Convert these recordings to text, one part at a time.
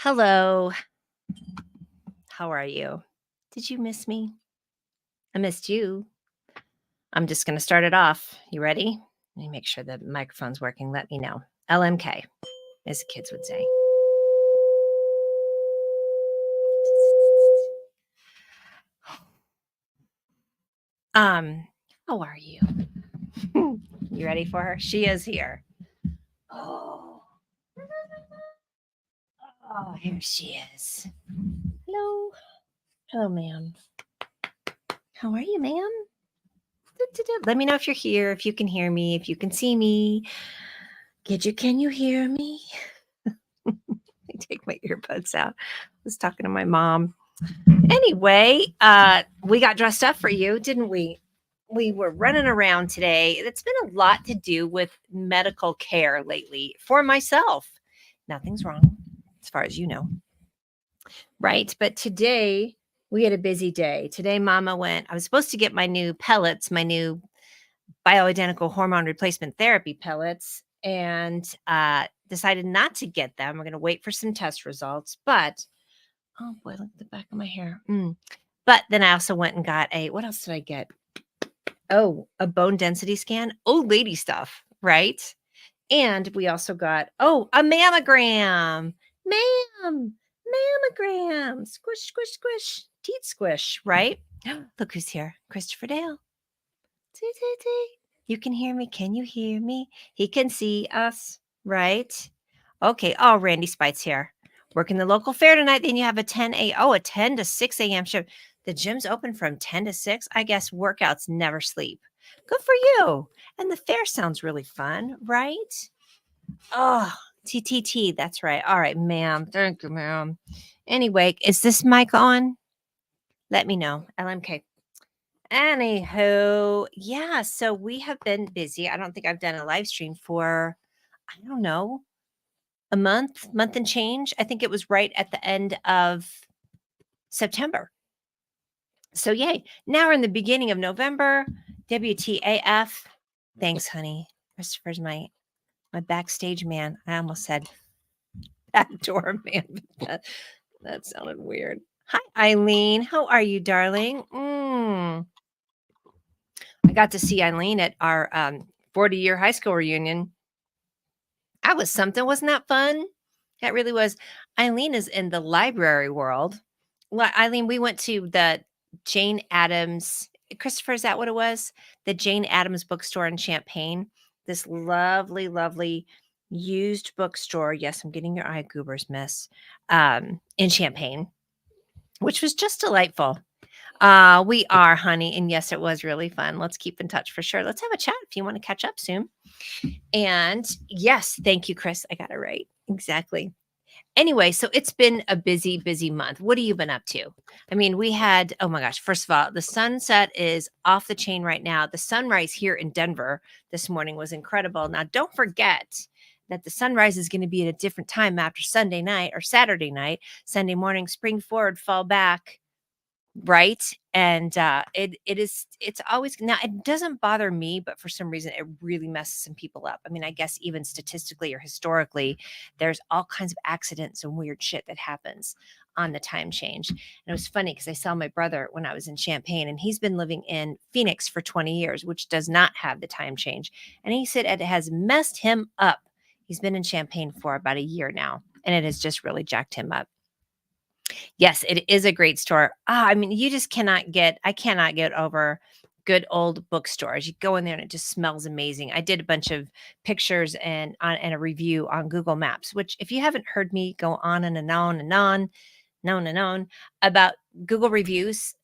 Hello. How are you? Did you miss me? I missed you. I'm just going to start it off. You ready? Let me make sure the microphone's working. Let me know. LMK, as the kids would say. Um, how are you? You ready for her? She is here. Oh, here she is. Hello. Hello, ma'am. How are you, ma'am? Let me know if you're here, if you can hear me, if you can see me. Can you hear me? I take my earbuds out. I was talking to my mom. Anyway, we got dressed up for you, didn't we? We were running around today. It's been a lot to do with medical care lately for myself. Nothing's wrong, as far as you know. Right. But today we had a busy day. Today, Mama I was supposed to get my new pellets, my new bioidentical hormone replacement therapy pellets, and decided not to get them. We're going to wait for some test results. But oh boy, look at the back of my hair. But then I also went and got what else did I get? Oh, a bone density scan. Old lady stuff, right? And we also got, a mammogram. Ma'am, mammogram. Squish, squish, squish. Teeth squish, right? Look who's here. Christopher Dale. Tee, tee, tee. You can hear me. Can you hear me? He can see us, right? Okay. Oh, Randy Spite's here. Working the local fair tonight. Then you have a 10 to 6 a.m. show. The gym's open from 10 to 6. I guess workouts never sleep. Good for you. And the fair sounds really fun, right? Oh, TTT. That's right. All right, ma'am. Thank you, ma'am. Anyway, is this mic on? Let me know. LMK. Anywho, yeah, so we have been busy. I don't think I've done a live stream for, I don't know, a month and change. I think it was right at the end of September. So yay. Now we're in the beginning of November. WTAF. Thanks, honey. Christopher's my backstage man. I almost said backdoor man. That sounded weird. Hi, Eileen. How are you, darling? I got to see Eileen at our 40-year high school reunion. That was something. Wasn't that fun? That really was. Eileen is in the library world. Well, Eileen, we went to the Jane Addams. Christopher, is that what it was? The Jane Addams bookstore in Champaign. This lovely, lovely used bookstore. Yes, I'm getting your eye goobers, miss. In Champaign, which was just delightful. We are, honey. And yes, it was really fun. Let's keep in touch for sure. Let's have a chat if you want to catch up soon. And yes, thank you, Chris. I got it right. Exactly. Anyway, so it's been a busy, busy month. What have you been up to? I mean, we had, oh my gosh, first of all, the sunset is off the chain right now. The sunrise here in Denver this morning was incredible. Now, don't forget that the sunrise is going to be at a different time after Sunday night or Saturday night. Sunday morning, spring forward, fall back. Right. And it's always, now it doesn't bother me, but for some reason it really messes some people up. I mean, I guess even statistically or historically, there's all kinds of accidents and weird shit that happens on the time change. And it was funny because I saw my brother when I was in Champaign, and he's been living in Phoenix for 20 years, which does not have the time change. And he said it has messed him up. He's been in Champaign for about a year now, and it has just really jacked him up. Yes, it is a great store. I mean, I cannot get over good old bookstores. You go in there and it just smells amazing. I did a bunch of pictures and a review on Google Maps, which if you haven't heard me go on and on about Google reviews,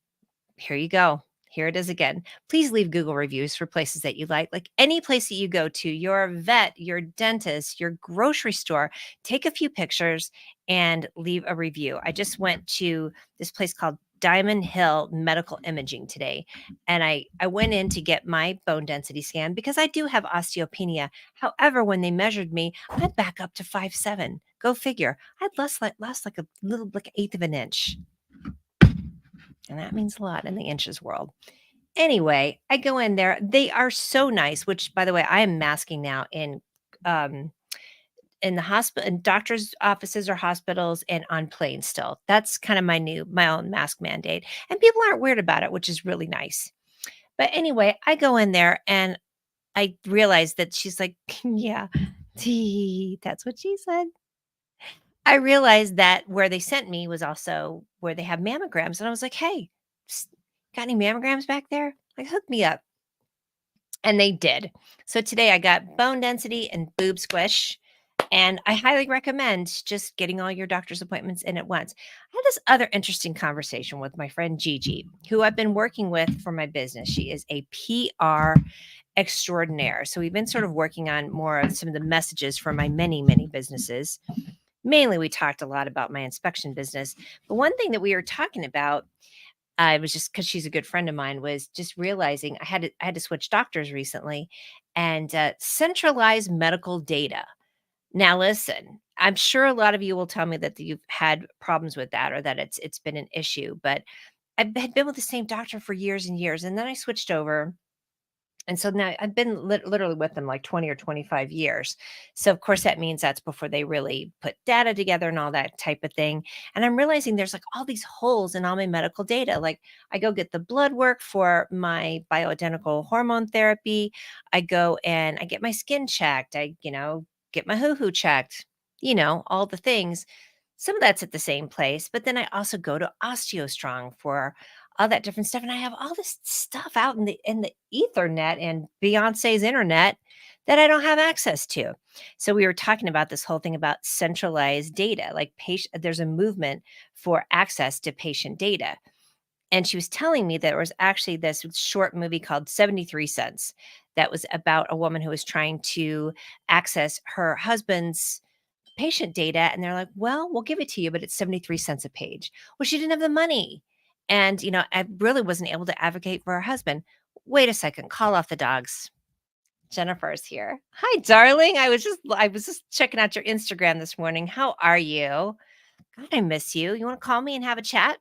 here you go. Here it is again. Please leave Google reviews for places that you like any place that you go to, your vet, your dentist, your grocery store. Take a few pictures and leave a review. I just went to this place called Diamond Hill Medical Imaging today, and I went in to get my bone density scan because I do have osteopenia. However, when they measured me, I'm back up to 5'7". Go figure. I'd lost like a little, like 1/8 of an inch. And that means a lot in the inches world. Anyway, I go in there. They are so nice, which by the way, I am masking now in in the hospital, in doctors' offices or hospitals, and on planes still. That's kind of my own mask mandate, and people aren't weird about it, which is really nice. But anyway, I go in there and I realized that she's like, "Yeah, that's what she said." I realized that where they sent me was also where they have mammograms, and I was like, "Hey, s got any mammograms back there? Like, hook me up." And they did. So today I got bone density and boob squish, and I highly recommend just getting all your doctor's appointments in at once. I had this other interesting conversation with my friend Gigi, who I've been working with for my business. She is a PR extraordinaire. So we've been sort of working on more of some of the messages for my many, many businesses. Mainly, we talked a lot about my inspection business. But one thing that we were talking about, I was just because she's a good friend of mine, was just realizing I had to switch doctors recently, and centralized medical data. Now, listen, I'm sure a lot of you will tell me that you've had problems with that or that it's been an issue, but had been with the same doctor for years and years, and then I switched over, and so now I've been literally with them like 20 or 25 years. So, of course, that means that's before they really put data together and all that type of thing. And I'm realizing there's like all these holes in all my medical data. Like, I go get the blood work for my bioidentical hormone therapy. I go and I get my skin checked. Get my hoo hoo checked, all the things. Some of that's at the same place, but then I also go to OsteoStrong for all that different stuff, and I have all this stuff out in the ethernet and Beyonce's internet that I don't have access to. So we were talking about this whole thing about centralized data, like patient. There's a movement for access to patient data, and she was telling me that there was actually this short movie called 73 Cents that was about a woman who was trying to access her husband's patient data, and they're like, "Well, we'll give it to you, but it's 73 cents a page." Well, she didn't have the money. And, I really wasn't able to advocate for her husband. Wait a second, call off the dogs. Jennifer's here. Hi, darling. I was just checking out your Instagram this morning. How are you? God, I miss you. You want to call me and have a chat?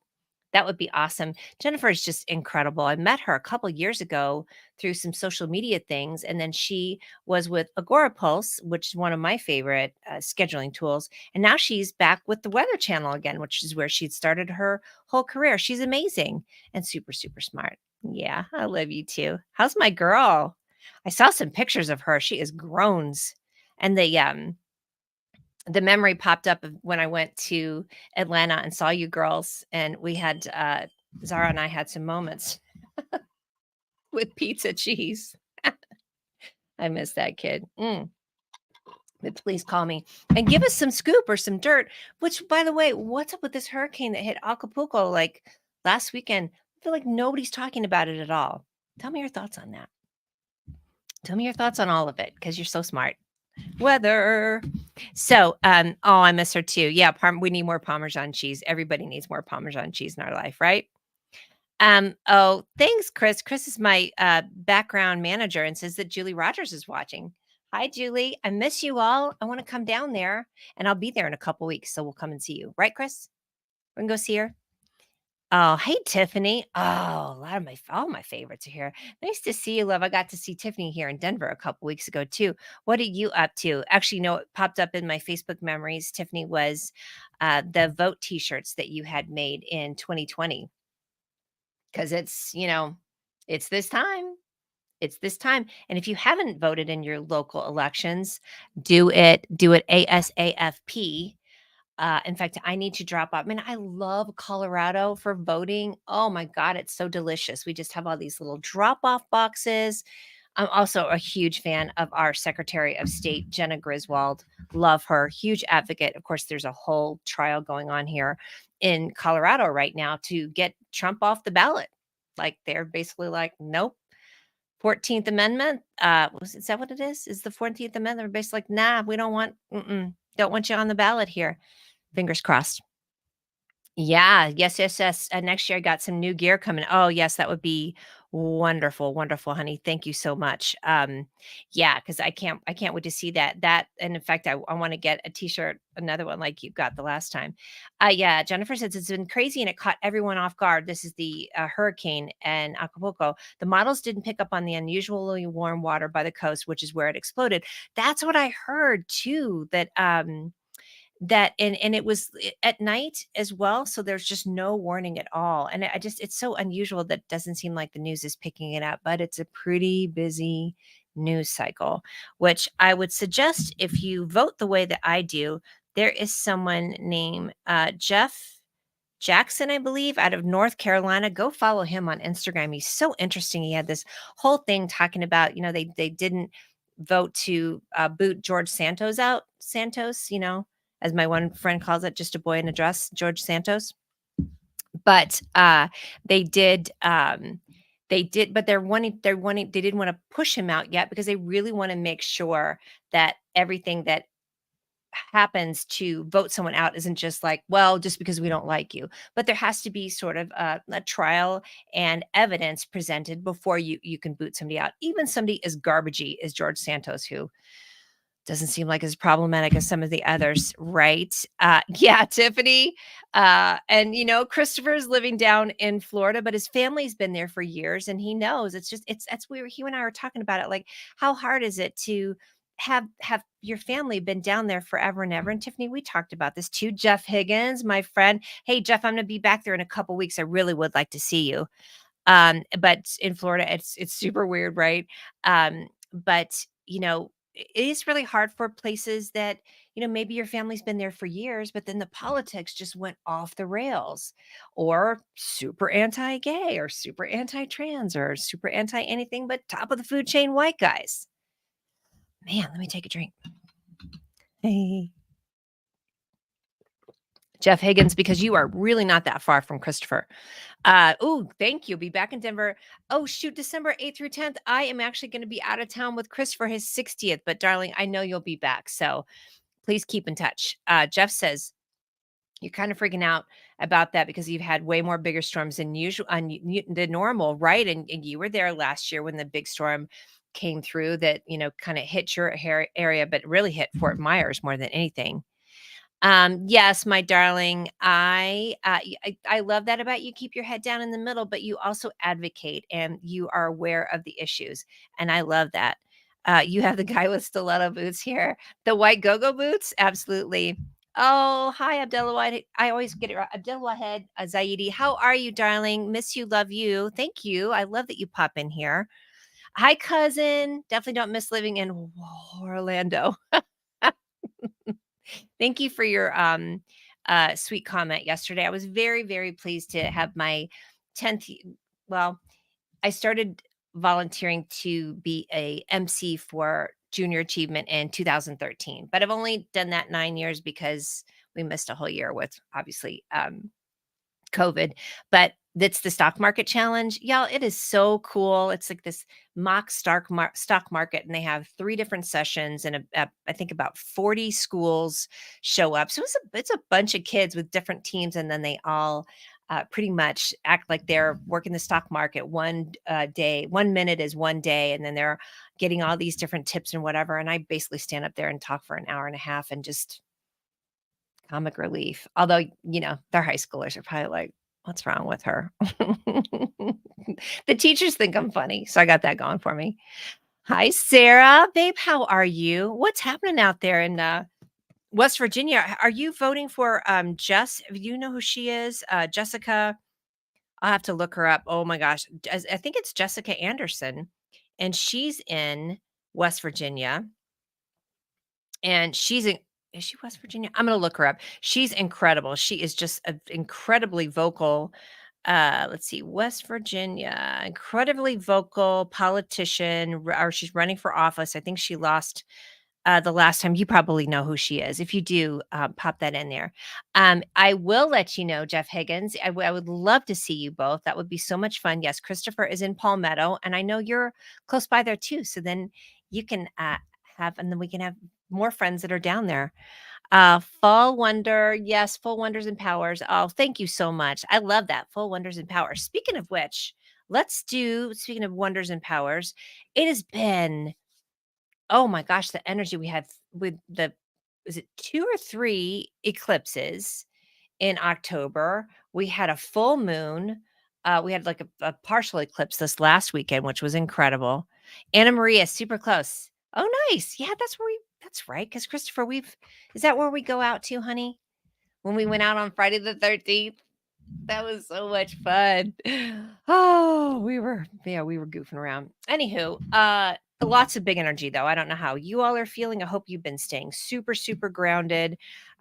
That would be awesome. Jennifer is just incredible. I met her a couple years ago through some social media things, and then she was with Agora Pulse, which is one of my favorite scheduling tools. And now she's back with the Weather Channel again, which is where she'd started her whole career. She's amazing and super, super smart. Yeah, I love you too. How's my girl? I saw some pictures of her. She is groans, and the memory popped up of when I went to Atlanta and saw you girls, and we had, Zara and I had some moments with pizza cheese. I miss that kid. But please call me and give us some scoop or some dirt, which, by the way, what's up with this hurricane that hit Acapulco, like, last weekend? I feel like nobody's talking about it at all. Tell me your thoughts on that. Tell me your thoughts on all of it, because 'cause you're so smart. Weather. So, oh, I miss her too. Yeah, we need more Parmesan cheese. Everybody needs more Parmesan cheese in our life, right? Oh, thanks, Chris. Chris is my background manager and says that Julie Rogers is watching. Hi, Julie. I miss you all. I want to come down there, and I'll be there in a couple weeks, so we'll come and see you. Right, Chris? We can go see her. Oh, hey, Tiffany. Oh, a lot of all my favorites are here. Nice to see you, love. I got to see Tiffany here in Denver a couple weeks ago, too. What are you up to? Actually, it popped up in my Facebook memories. Tiffany was the vote t-shirts that you had made in 2020, because it's this time. It's this time. And if you haven't voted in your local elections, do it. Do it ASAFP. In fact, I need to drop off. I mean, I love Colorado for voting. Oh my God, it's so delicious. We just have all these little drop off boxes. I'm also a huge fan of our Secretary of State, Jenna Griswold. Love her. Huge advocate. Of course, there's a whole trial going on here in Colorado right now to get Trump off the ballot. Like, they're basically like, nope. 14th Amendment. Is that what it is? Is the 14th Amendment? They're basically like, nah, we don't want you on the ballot here. Fingers crossed. Yeah. Yes, yes, yes. Next year I got some new gear coming. Oh, yes, that would be Wonderful, wonderful, honey. Thank you so much. Yeah, because I can't wait to see that. And in fact, I want to get a t-shirt, another one like you got the last time. Yeah, Jennifer says it's been crazy and it caught everyone off guard. This is the hurricane in Acapulco. The models didn't pick up on the unusually warm water by the coast, which is where it exploded. That's what I heard too. And it was at night as well, so there's just no warning at all, and I just it's so unusual that it doesn't seem like the news is picking it up, but it's a pretty busy news cycle, which I would suggest if you vote the way that I do, there is someone named, Jeff Jackson, I believe, out of North Carolina. Go follow him on Instagram. He's so interesting. He had this whole thing talking about, they didn't vote to boot George Santos out. Santos, as my one friend calls it, just a boy in a dress, George Santos. But they did. They did, but they didn't want to push him out yet because they really want to make sure that everything that happens to vote someone out isn't just like, well, just because we don't like you, but there has to be sort of a trial and evidence presented before you can boot somebody out, even somebody as garbagey as George Santos, who doesn't seem like as problematic as some of the others, right? Yeah, Tiffany. And Christopher's living down in Florida, but his family's been there for years and he knows. That's weird. He and I were talking about it. Like, how hard is it to have your family been down there forever and ever? And Tiffany, we talked about this too. Jeff Higgins, my friend. Hey, Jeff, I'm gonna be back there in a couple weeks. I really would like to see you. But in Florida, it's super weird, right? But it is really hard for places that maybe your family's been there for years, but then the politics just went off the rails, or super anti-gay, or super anti-trans, or super anti anything but top of the food chain white guys. Man, let me take a drink. Hey. Jeff Higgins, because you are really not that far from Christopher. Oh, thank you. Be back in Denver. Oh, shoot, December 8th through 10th. I am actually going to be out of town with Chris for his 60th, but darling, I know you'll be back. So please keep in touch. Jeff says, you're kind of freaking out about that because you've had way more bigger storms than usual, than normal, right? And you were there last year when the big storm came through that, kind of hit your area, but really hit Fort Myers more than anything. Yes, my darling. I love that about you. Keep your head down in the middle, but you also advocate and you are aware of the issues, and I love that. You have the guy with stiletto boots here, the white go-go boots, absolutely. Oh, hi, Abdullah White. I always get it right. Abdullah Head Zaidi. How are you, darling? Miss you, love you. Thank you. I love that you pop in here. Hi, cousin. Definitely don't miss living in Orlando. Thank you for your sweet comment yesterday. I was very, very pleased to have my 10th. Well, I started volunteering to be a MC for junior achievement in 2013, but I've only done that 9 years because we missed a whole year with obviously COVID, but that's the stock market challenge. Y'all, it is so cool. It's like this mock stock market, and they have 3 different sessions, and I think about 40 schools show up. So it's a bunch of kids with different teams, and then they all pretty much act like they're working the stock market one day. 1 minute is one day, and then they're getting all these different tips and whatever. And I basically stand up there and talk for an hour and a half and just comic relief. Although, their high schoolers are probably like, what's wrong with her? The teachers think I'm funny. So I got that going for me. Hi, Sarah. Babe, how are you? What's happening out there in West Virginia? Are you voting for Jess? Do you know who she is? Jessica. I'll have to look her up. Oh my gosh. I think it's Jessica Anderson. And she's in West Virginia. And is she West Virginia? I'm gonna look her up. She's incredible. She is just an incredibly vocal, let's see, West Virginia, incredibly vocal politician, or she's running for office. I think she lost the last time. You probably know who she is. If you do, pop that in there. I will let you know, Jeff Higgins. I would love to see you both. That would be so much fun. Yes, Christopher is in Palmetto, and I know you're close by there too. So then you can and then we can have more friends that are down there. Fall Wonder, yes, Full Wonders and Powers. Oh, thank you so much. I love that. Full Wonders and Powers. Speaking of which, let's do, speaking of wonders and powers, it has been, oh my gosh, the energy we had with the, is it 2 or 3 eclipses in October. We had a full moon. We had like a partial eclipse this last weekend, which was incredible. Anna Maria, super close. Oh, nice. Yeah, that's right. Because Christopher, is that where we go out to, honey? When we went out on Friday the 13th? That was so much fun. Oh, we were goofing around. Anywho, lots of big energy though. I don't know how you all are feeling. I hope you've been staying super, super grounded.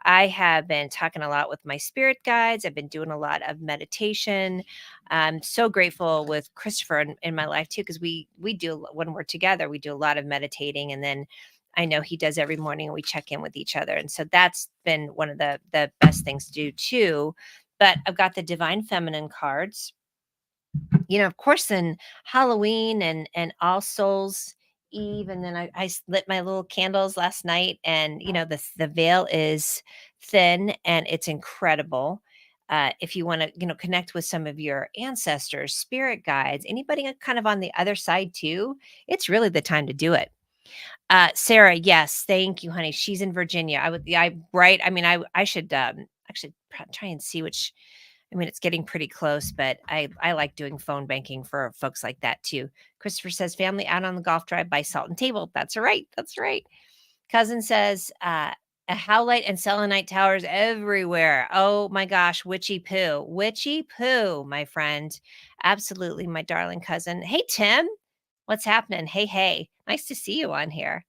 I have been talking a lot with my spirit guides. I've been doing a lot of meditation. I'm so grateful with Christopher in my life too, because we do, when we're together, we do a lot of meditating, and then I know he does every morning, and we check in with each other. And so that's been one of the best things to do too. But I've got the divine feminine cards. Of course, in Halloween and All Souls Eve, and then I lit my little candles last night, and the veil is thin and it's incredible. If you want to, connect with some of your ancestors, spirit guides, anybody kind of on the other side too, it's really the time to do it. Sarah, yes, thank you, honey. She's in Virginia. Right. I mean, I should actually try and see which. I mean, it's getting pretty close, but I like doing phone banking for folks like that too. Christopher says family out on the golf drive by Salt and Table. That's right. That's right. Cousin says a howlite and selenite towers everywhere. Oh my gosh, witchy poo, my friend. Absolutely, my darling cousin. Hey Tim, what's happening? Hey, nice to see you on here.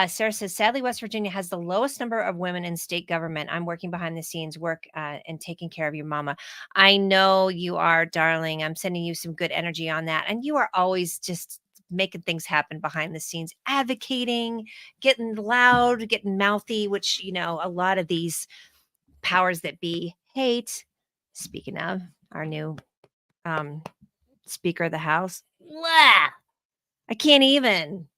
Sarah says, sadly, West Virginia has the lowest number of women in state government. I'm working behind the scenes, work and taking care of your mama. I know you are, darling. I'm sending you some good energy on that. And you are always just making things happen behind the scenes, advocating, getting loud, getting mouthy, which, a lot of these powers that be hate. Speaking of our new um, Speaker of the House, blah, I can't even.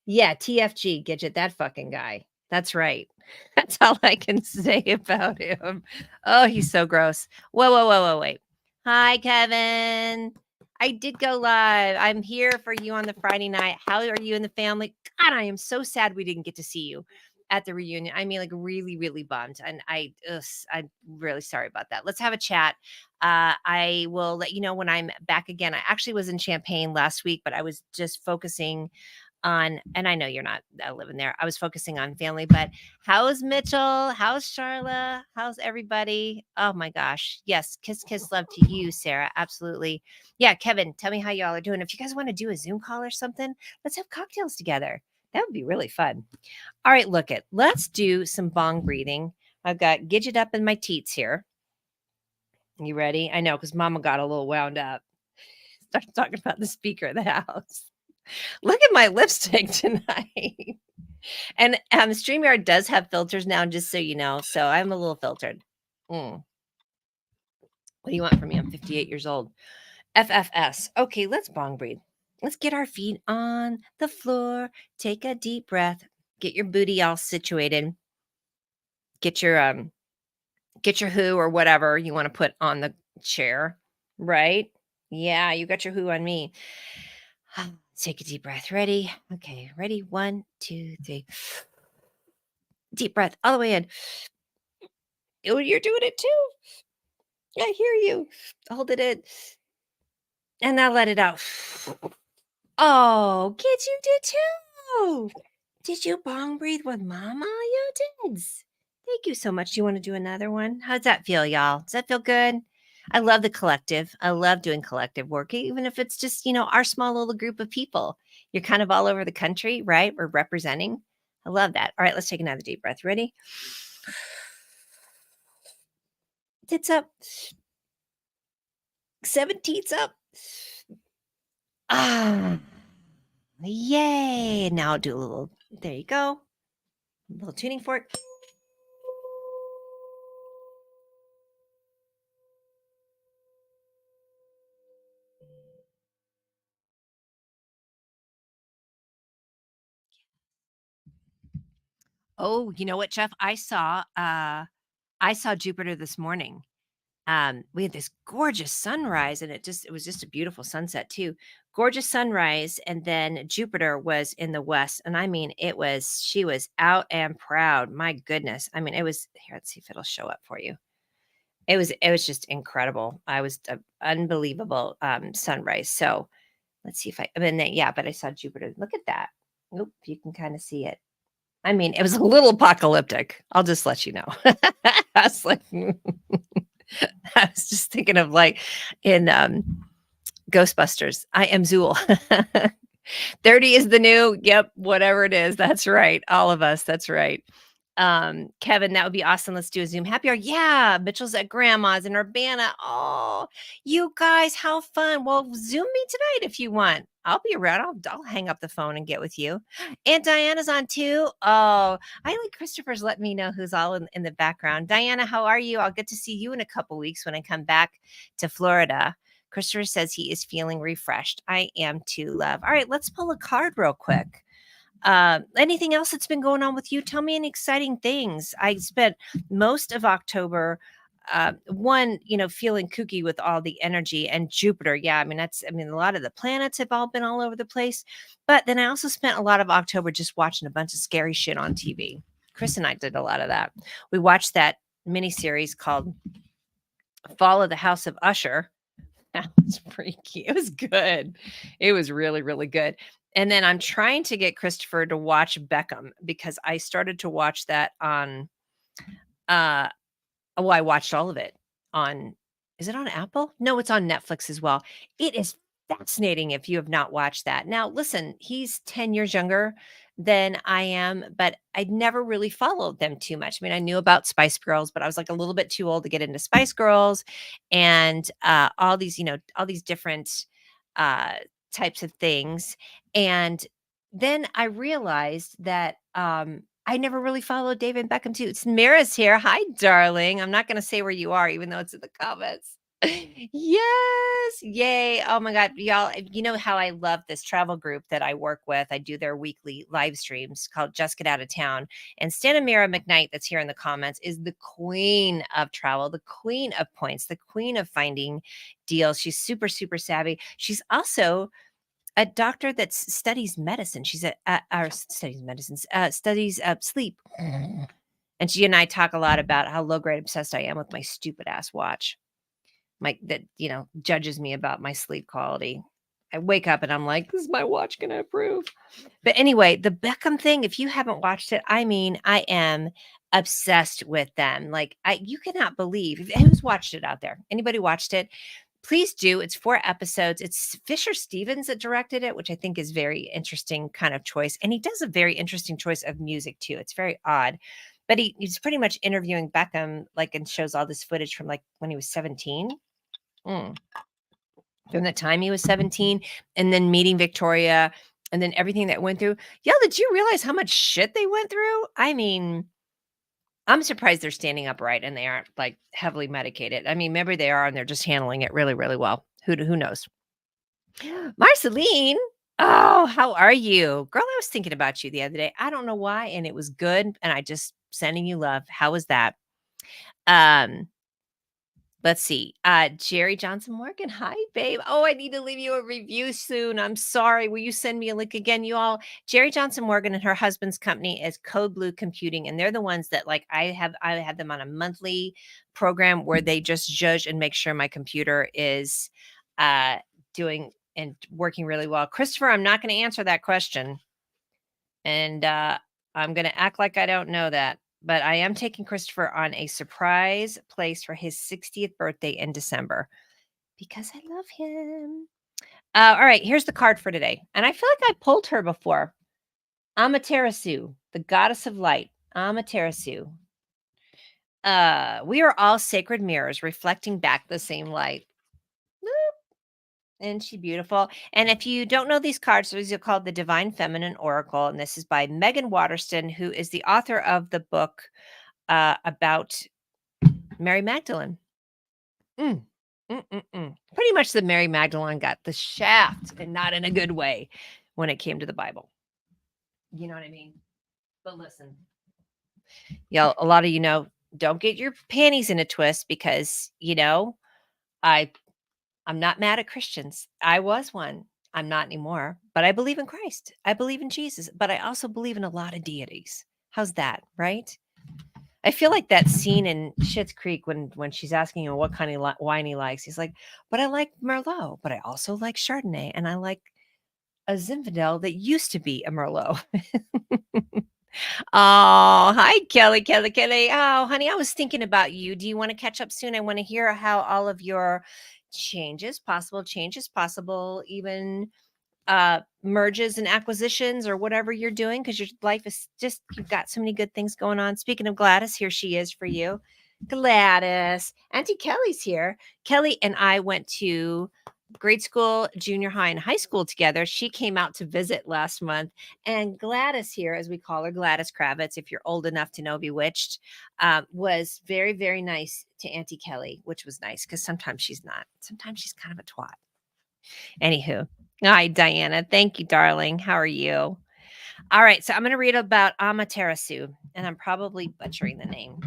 Yeah, TFG, Gidget, that fucking guy. That's right. That's all I can say about him. Oh, he's so gross. Whoa, wait. Hi, Kevin. I did go live. I'm here for you on the Friday night. How are you and the family? God, I am so sad we didn't get to see you at the reunion. I mean, like really, really bummed. And I'm really sorry about that. Let's have a chat. I will let you know when I'm back again. I actually was in Champaign last week, but I was just focusing on, and I know you're not living there. I was focusing on family, but how's Mitchell? How's Charla? How's everybody? Oh my gosh. Yes. Kiss, love to you, Sarah. Absolutely. Yeah. Kevin, tell me how y'all are doing. If you guys want to do a Zoom call or something, let's have cocktails together. That would be really fun. All right. Let's do some bong breathing. I've got Gidget up in my teats here. You ready? I know, because mama got a little wound up. Started talking about the Speaker of the House. Look at my lipstick tonight. And StreamYard does have filters now, just so you know. So I'm a little filtered. What do you want from me? I'm 58 years old. FFS. Okay, let's bong breathe. Let's get our feet on the floor. Take a deep breath. Get your booty all situated. Get your who or whatever you want to put on the chair. Right? Yeah, you got your who on me. Take a deep breath. Ready? Okay, ready? 1, 2, 3. Deep breath all the way in. Oh, you're doing it too. I hear you. Hold it in. And now let it out. Oh, kids, you did too. Did you bong breathe with mama? You did. Thank you so much. Do you want to do another one? How's that feel, y'all? Does that feel good? I love the collective. I love doing collective work, even if it's just, our small little group of people. You're kind of all over the country, right? We're representing. I love that. All right, let's take another deep breath. Ready? Tits up. 17's up. Ah, yay. Now do a little, there you go. A little tuning fork. Oh, you know what, Jeff? I saw Jupiter this morning. we had this gorgeous sunrise, and it was just a beautiful sunset too. Gorgeous sunrise, and then Jupiter was in the west, and I mean, she was out and proud. My goodness. I mean, it was here, let's see if it'll show up for you. It was just incredible. I was unbelievable sunrise. So let's see if I mean yeah, but I saw Jupiter. Look at that. Oop, you can kind of see it. I mean, it was a little apocalyptic. I'll just let you know. I was like, I was just thinking of like in Ghostbusters. I am Zool. 30 is the new. Yep, whatever it is. That's right. All of us. That's right. Kevin, that would be awesome. Let's do a Zoom happy hour. Yeah, Mitchell's at grandma's in Urbana. Oh, you guys, how fun. Well, Zoom me tonight if you want. I'll be around. I'll hang up the phone and get with you. Aunt Diana's on too. Oh, I like Christopher's letting me know who's all in the background. Diana, how are you? I'll get to see you in a couple weeks when I come back to Florida. Christopher says he is feeling refreshed. I am too, love. All right, let's pull a card real quick. Anything else that's been going on with you? Tell me any exciting things. I spent most of October, feeling kooky with all the energy and Jupiter. Yeah, I mean, a lot of the planets have all been all over the place. But then I also spent a lot of October just watching a bunch of scary shit on TV. Chris and I did a lot of that. We watched that miniseries called Fall of the House of Usher. That was freaky. It was good. It was really, really good. And then I'm trying to get Christopher to watch Beckham because I started to watch that on uh I watched all of it on is it on Apple? No, it's on Netflix as well. It is fascinating if you have not watched that. Now, listen, he's 10 years younger than I am, but I never really followed them too much. I mean, I knew about Spice Girls, but I was like a little bit too old to get into Spice Girls and all these, all these different uh, types of things. And then I realized that I never really followed David Beckham too. It's Mira's here. Hi, darling. I'm not going to say where you are, even though it's in the comments. Yes. Yay. Oh my God. Y'all, you know how I love this travel group that I work with. I do their weekly live streams called Just Get Out of Town. And Stanamira McKnight, that's here in the comments, is the queen of travel, the queen of points, the queen of finding deals. She's super, super savvy. She's also a doctor that studies medicine. She's studies medicine, studies sleep. And she and I talk a lot about how low grade obsessed I am with my stupid ass watch. That judges me about my sleep quality. I wake up and I'm like, is my watch going to approve? But anyway, the Beckham thing, if you haven't watched it, I mean, I am obsessed with them. Like, you cannot believe who's watched it out there. Anybody watched it? Please do. It's 4 episodes. It's Fisher Stevens that directed it, which I think is very interesting kind of choice. And he does a very interesting choice of music too. It's very odd. But he's pretty much interviewing Beckham, like, and shows all this footage from like when he was 17. From the time he was 17 and then meeting Victoria and then everything that went through. Y'all, did you realize how much shit they went through? I mean, I'm surprised they're standing upright and they aren't like heavily medicated. I mean, maybe they are and they're just handling it really, really well. Who knows? Marceline, oh, how are you? Girl, I was thinking about you the other day. I don't know why, and it was good. And I just sending you love. How was that? Let's see. Jerry Johnson Morgan. Hi, babe. Oh, I need to leave you a review soon. I'm sorry. Will you send me a link again, you all? Jerry Johnson Morgan and her husband's company is Code Blue Computing, and they're the ones that like I had them on a monthly program where they just judge and make sure my computer is doing and working really well. Christopher, I'm not going to answer that question. And I'm going to act like I don't know that. But I am taking Christopher on a surprise place for his 60th birthday in December because I love him. All right, here's the card for today. And I feel like I pulled her before. Amaterasu, the goddess of light. Amaterasu. We are all sacred mirrors reflecting back the same light. Isn't she beautiful? And if you don't know these cards, these are called the Divine Feminine Oracle. And this is by Megan Waterston, who is the author of the book about Mary Magdalene. Pretty much that Mary Magdalene got the shaft and not in a good way when it came to the Bible. You know what I mean? But listen, y'all, a lot of you know don't get your panties in a twist because, I I'm not mad at Christians. I was one. I'm not anymore, but I believe in Christ. I believe in Jesus, but I also believe in a lot of deities. How's that, right? I feel like that scene in Schitt's Creek when she's asking him what kind of wine he likes. He's like, "But I like Merlot, but I also like Chardonnay, and I like a Zinfandel that used to be a Merlot." Oh, hi, Kelly, Kelly, Kelly. Oh, honey, I was thinking about you. Do you want to catch up soon? I want to hear how all of your changes, possible even merges and acquisitions or whatever you're doing because your life is just, you've got so many good things going on. Speaking of Gladys, here she is for you. Gladys. Auntie Kelly's here. Kelly and I went to grade school, junior high, and high school together. She came out to visit last month. And Gladys here, as we call her, Gladys Kravitz, if you're old enough to know Bewitched, was very, very nice to Auntie Kelly, which was nice because sometimes she's not. Sometimes she's kind of a twat. Anywho, hi, Diana. Thank you, darling. How are you? All right, so I'm going to read about Amaterasu, and I'm probably butchering the name.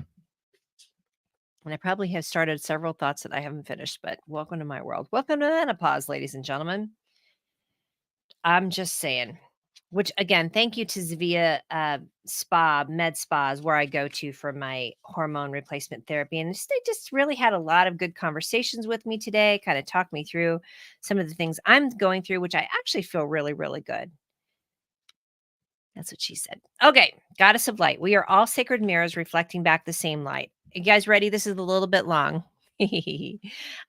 And I probably have started several thoughts that I haven't finished, but welcome to my world. Welcome to menopause, ladies and gentlemen. I'm just saying. Which again, thank you to Zavia Med Spas, where I go to for my hormone replacement therapy. And they just really had a lot of good conversations with me today, kind of talked me through some of the things I'm going through, which I actually feel really, really good. That's what she said. Okay, goddess of light. We are all sacred mirrors reflecting back the same light. You guys ready? This is a little bit long.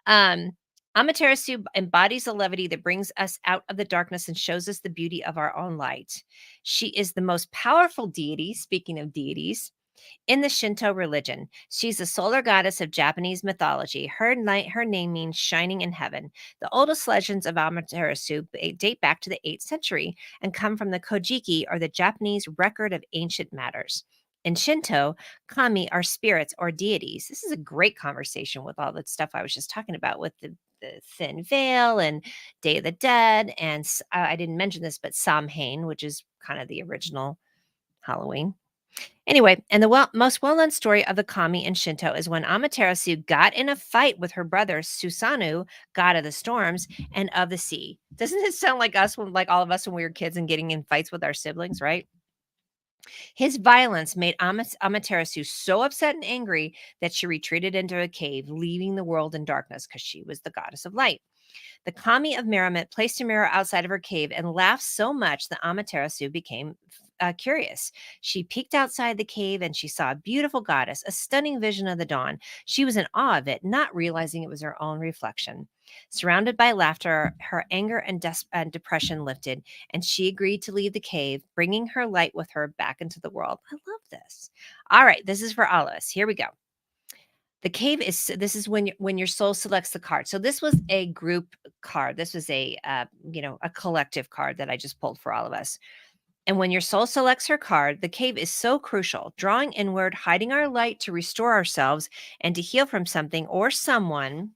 um, Amaterasu embodies the levity that brings us out of the darkness and shows us the beauty of our own light. She is the most powerful deity, speaking of deities, in the Shinto religion. She's the solar goddess of Japanese mythology. Her name means shining in heaven. The oldest legends of Amaterasu date back to the 8th century and come from the Kojiki, or the Japanese record of ancient matters. In Shinto, kami are spirits or deities. This is a great conversation with all the stuff I was just talking about with the thin veil and Day of the Dead. And I didn't mention this, but Samhain, which is kind of the original Halloween. Anyway, and the most well-known story of the kami in Shinto is when Amaterasu got in a fight with her brother Susanoo, god of the storms and of the sea. Doesn't it sound like us, when, like all of us when we were kids and getting in fights with our siblings, right? His violence made Amaterasu so upset and angry that she retreated into a cave, leaving the world in darkness because she was the goddess of light. The kami of merriment placed a mirror outside of her cave and laughed so much that Amaterasu became curious. She peeked outside the cave and she saw a beautiful goddess, a stunning vision of the dawn. She was in awe of it, not realizing it was her own reflection. Surrounded by laughter, her anger and depression lifted, and she agreed to leave the cave, bringing her light with her back into the world. I love this. All right, this is for all of us. Here we go. The cave is, this is when your soul selects the card. So this was a group card. This was a collective card that I just pulled for all of us. And when your soul selects her card, the cave is so crucial, drawing inward, hiding our light to restore ourselves and to heal from something or someone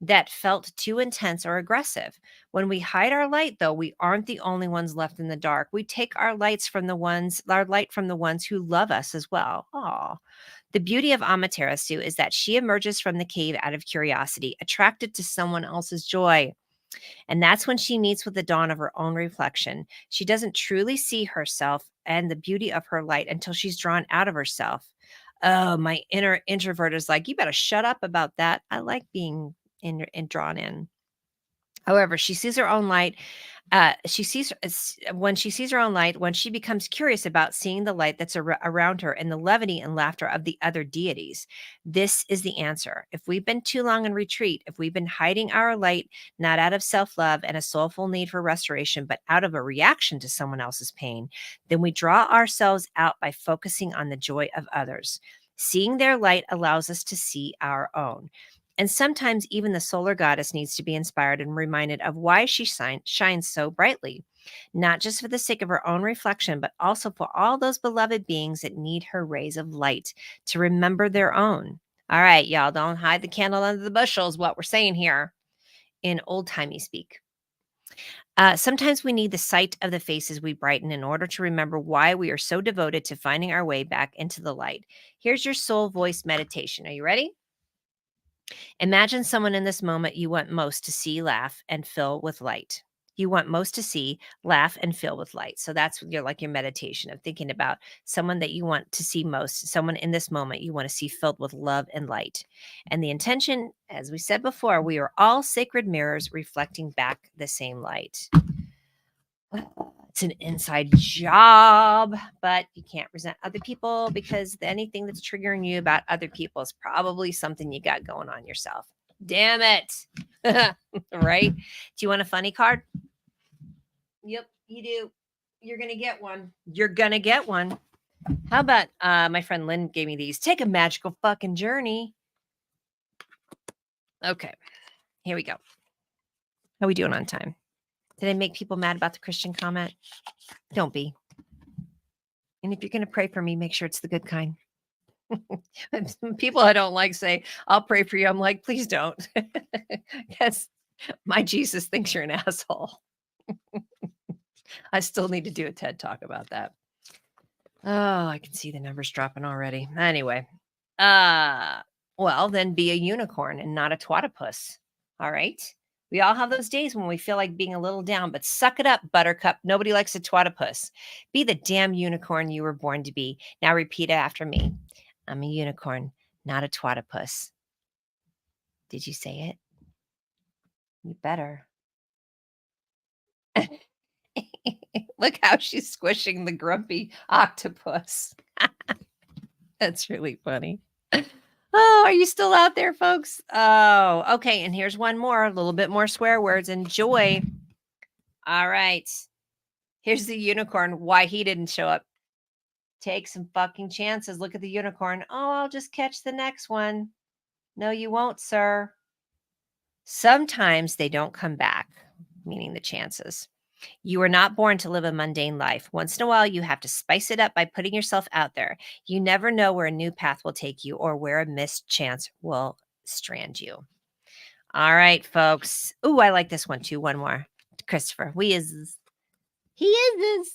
that felt too intense or aggressive. When we hide our light, though, we aren't the only ones left in the dark. We take our light from the ones who love us as well. Aw. The beauty of Amaterasu is that she emerges from the cave out of curiosity, attracted to someone else's joy. And that's when she meets with the dawn of her own reflection. She doesn't truly see herself and the beauty of her light until she's drawn out of herself. Oh, my inner introvert is like, you better shut up about that. I like being drawn in. However, she sees her own light. When she sees her own light, when she becomes curious about seeing the light that's around her and the levity and laughter of the other deities. This is the answer. If we've been too long in retreat, if we've been hiding our light, not out of self-love and a soulful need for restoration, but out of a reaction to someone else's pain, then we draw ourselves out by focusing on the joy of others. Seeing their light allows us to see our own. And sometimes even the solar goddess needs to be inspired and reminded of why she shines so brightly, not just for the sake of her own reflection, but also for all those beloved beings that need her rays of light to remember their own. All right, y'all, don't hide the candle under the bushel is what we're saying here in old-timey speak. Sometimes we need the sight of the faces we brighten in order to remember why we are so devoted to finding our way back into the light. Here's your soul voice meditation. Are you ready? Imagine someone in this moment you want most to see, laugh, and fill with light. You want most to see, laugh, and fill with light. So that's your like your meditation of thinking about someone that you want to see most, someone in this moment you want to see filled with love and light. And the intention, as we said before, we are all sacred mirrors reflecting back the same light. It's an inside job, but you can't resent other people because anything that's triggering you about other people is probably something you got going on yourself. Damn it. Right? Do you want a funny card? Yep, you do. You're going to get one. You're going to get one. How about my friend Lynn gave me these? Take a magical fucking journey. Okay, here we go. How are we doing on time? Did I make people mad about the Christian comment? Don't be. And if you're going to pray for me, make sure it's the good kind. People I don't like say, I'll pray for you. I'm like, please don't. Yes, my Jesus thinks you're an asshole. I still need to do a TED talk about that. Oh, I can see the numbers dropping already. Anyway, well, then be a unicorn and not a twatipus. All right. We all have those days when we feel like being a little down, but suck it up, buttercup. Nobody likes a twatipus. Be the damn unicorn you were born to be. Now repeat it after me. I'm a unicorn, not a twatipus. Did you say it? You better. Look how she's squishing the grumpy octopus. That's really funny. Oh, are you still out there, folks? Oh, okay. And here's one more, a little bit more swear words. Enjoy. All right. Here's the unicorn. Why he didn't show up. Take some fucking chances. Look at the unicorn. Oh, I'll just catch the next one. No, you won't, sir. Sometimes they don't come back, meaning the chances. You are not born to live a mundane life. Once in a while, you have to spice it up by putting yourself out there. You never know where a new path will take you or where a missed chance will strand you. All right, folks. Ooh, I like this one too. One more. Christopher. We is. He is.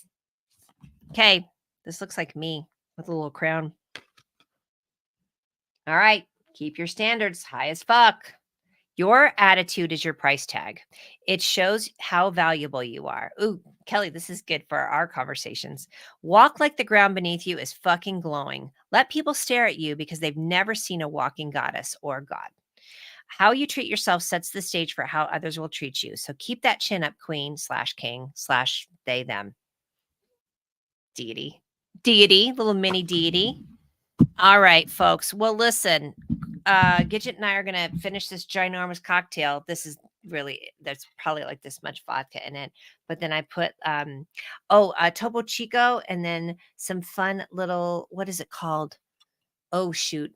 Okay. This looks like me with a little crown. All right. Keep your standards high as fuck. Your attitude is your price tag. It shows how valuable you are. Ooh, Kelly, this is good for our conversations. Walk like the ground beneath you is fucking glowing. Let people stare at you because they've never seen a walking goddess or god. How you treat yourself sets the stage for how others will treat you. So keep that chin up, queen slash king slash they, them. Deity. Deity, little mini deity. All right, folks. Well, listen, Gidget and I are going to finish this ginormous cocktail. This is really, there's probably like this much vodka in it. But then I put, Topo Chico and then some fun little, what is it called? Oh, shoot.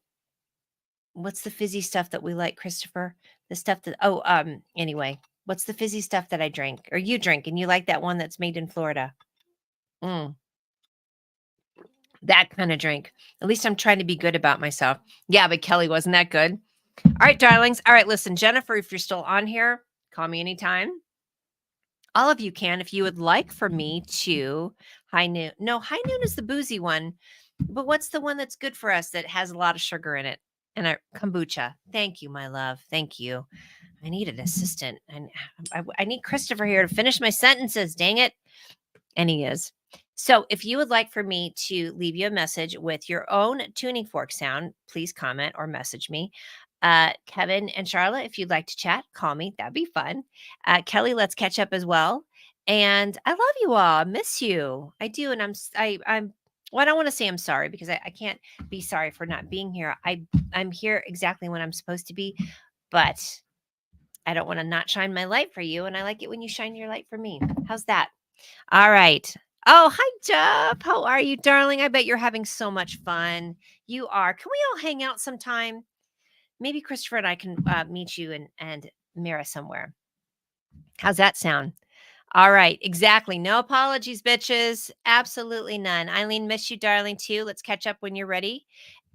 What's the fizzy stuff that we like, Christopher? The stuff that, anyway, what's the fizzy stuff that I drink or you drink and you like that one that's made in Florida? Mm. That kind of drink. At least I'm trying to be good about myself. Yeah, but Kelly, wasn't that good? All right, darlings. All right, listen, Jennifer, if you're still on here, call me anytime. All of you can if you would like for me to high noon. No, high noon is the boozy one. But what's the one that's good for us that has a lot of sugar in it? And a kombucha. Thank you, my love. Thank you. I need an assistant. And I need Christopher here to finish my sentences. Dang it. And he is. So if you would like for me to leave you a message with your own tuning fork sound, please comment or message me. Kevin and Charlotte, if you'd like to chat, call me. That'd be fun. Kelly, let's catch up as well. And I love you all. I miss you. I do. And I'm well, I don't want to say I'm sorry because I can't be sorry for not being here. I'm here exactly when I'm supposed to be, but I don't want to not shine my light for you. And I like it when you shine your light for me. How's that? All right. Oh, hi, Jeff. How are you, darling? I bet you're having so much fun. You are. Can we all hang out sometime? Maybe Christopher and I can meet you and Mira somewhere. How's that sound? All right. Exactly. No apologies, bitches. Absolutely none. Eileen, miss you, darling, too. Let's catch up when you're ready.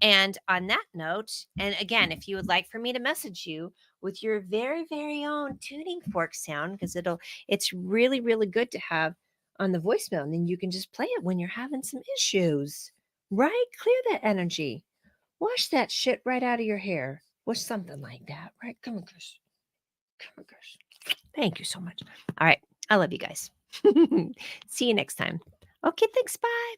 And on that note, and again, if you would like for me to message you with your very, very own tuning fork sound because it's really, really good to have on the voicemail. And then you can just play it when you're having some issues, right? Clear that energy. Wash that shit right out of your hair. Or something like that, right? Come on, Chris. Come on, Chris. Thank you so much. All right. I love you guys. See you next time. Okay, thanks. Bye.